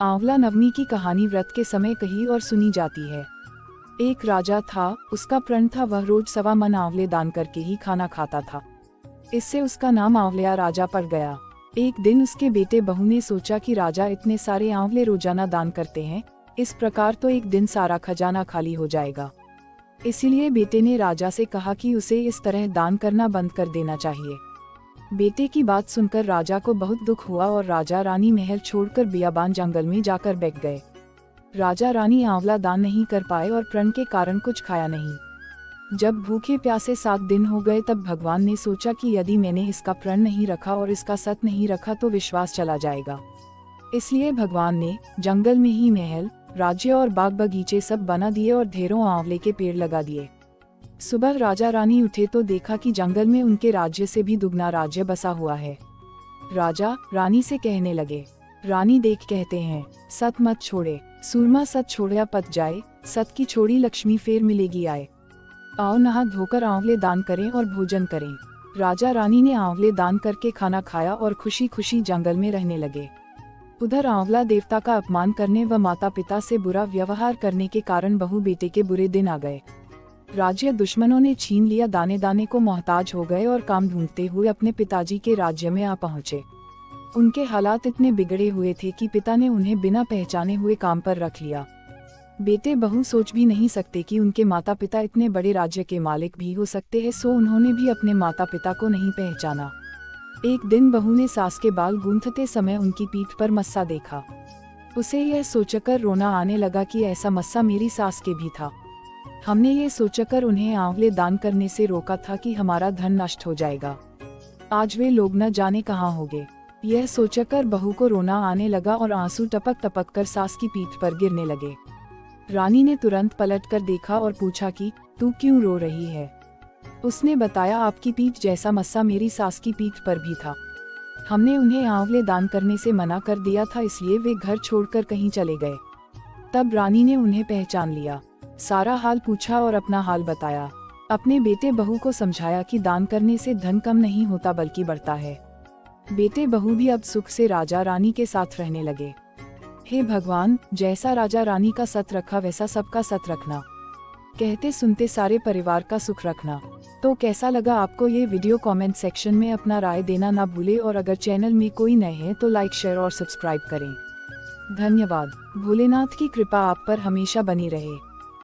आंवला नवमी की कहानी व्रत के समय कही और सुनी जाती है। एक राजा था, उसका प्रण था वह रोज 1.25 मन आंवले दान करके ही खाना खाता था। इससे उसका नाम आंवलिया राजा पड़ गया। एक दिन उसके बेटे बहू ने सोचा कि राजा इतने सारे आंवले रोजाना दान करते हैं, इस प्रकार तो एक दिन सारा खजाना खाली हो जाएगा। इसीलिए बेटे ने राजा से कहा कि उसे इस तरह दान करना बंद कर देना चाहिए। बेटे की बात सुनकर राजा को बहुत दुख हुआ और राजा रानी महल छोड़कर बियाबान जंगल में जाकर बैठ गए। राजा रानी आंवला दान नहीं कर पाए और प्रण के कारण कुछ खाया नहीं। जब भूखे प्यासे 7 दिन हो गए तब भगवान ने सोचा कि यदि मैंने इसका प्रण नहीं रखा और इसका सत नहीं रखा तो विश्वास चला जाएगा। इसलिए भगवान ने जंगल में ही महल, राज्य और बाग बगीचे सब बना दिए और ढेरों आंवले के पेड़ लगा दिए। सुबह राजा रानी उठे तो देखा कि जंगल में उनके राज्य से भी दुगना राज्य बसा हुआ है। राजा रानी से कहने लगे, रानी देख कहते हैं, सत मत छोड़े, सूरमा सत छोड़ा पत जाए, सत की छोड़ी लक्ष्मी फेर मिलेगी आए। आओ नहा धोकर आंवले दान करें और भोजन करें। राजा रानी ने आंवले दान करके खाना खाया और खुशी खुशी जंगल में रहने लगे। उधर आंवला देवता का अपमान करने व माता पिता से बुरा व्यवहार करने के कारण बहू बेटे के बुरे दिन आ गए। राज्य दुश्मनों ने छीन लिया, दाने दाने को मोहताज हो गए और काम ढूंढते हुए अपने पिताजी के राज्य में आ पहुँचे। उनके हालात इतने बिगड़े हुए थे कि पिता ने उन्हें बिना पहचाने हुए काम पर रख लिया। बेटे बहू सोच भी नहीं सकते कि उनके माता पिता इतने बड़े राज्य के मालिक भी हो सकते हैं, सो उन्होंने भी अपने माता पिता को नहीं पहचाना। एक दिन बहू ने सास के बाल गूंथते समय उनकी पीठ पर मस्सा देखा। उसे यह सोचकर रोना आने लगा कि ऐसा मस्सा मेरी सास के भी था। हमने ये सोचकर उन्हें आंवले दान करने से रोका था कि हमारा धन नष्ट हो जाएगा। आज वे लोग न जाने कहाँ होंगे। यह सोचकर बहू को रोना आने लगा और आंसू टपक टपक कर सास की पीठ पर गिरने लगे। रानी ने तुरंत पलटकर देखा और पूछा कि तू क्यों रो रही है। उसने बताया, आपकी पीठ जैसा मस्सा मेरी सास की पीठ पर भी था। हमने उन्हें आंवले दान करने से मना कर दिया था, इसलिए वे घर छोड़कर कहीं चले गए। तब रानी ने उन्हें पहचान लिया, सारा हाल पूछा और अपना हाल बताया। अपने बेटे बहू को समझाया कि दान करने से धन कम नहीं होता बल्कि बढ़ता है। बेटे बहू भी अब सुख से राजा रानी के साथ रहने लगे। हे भगवान, जैसा राजा रानी का सत रखा वैसा सबका सत रखना, कहते सुनते सारे परिवार का सुख रखना। तो कैसा लगा आपको ये वीडियो? कमेंट सेक्शन में अपना राय देना ना भूले और अगर चैनल में कोई नए हैं तो लाइक, शेयर और सब्सक्राइब करें। धन्यवाद। भोलेनाथ की कृपा आप पर हमेशा बनी रहे।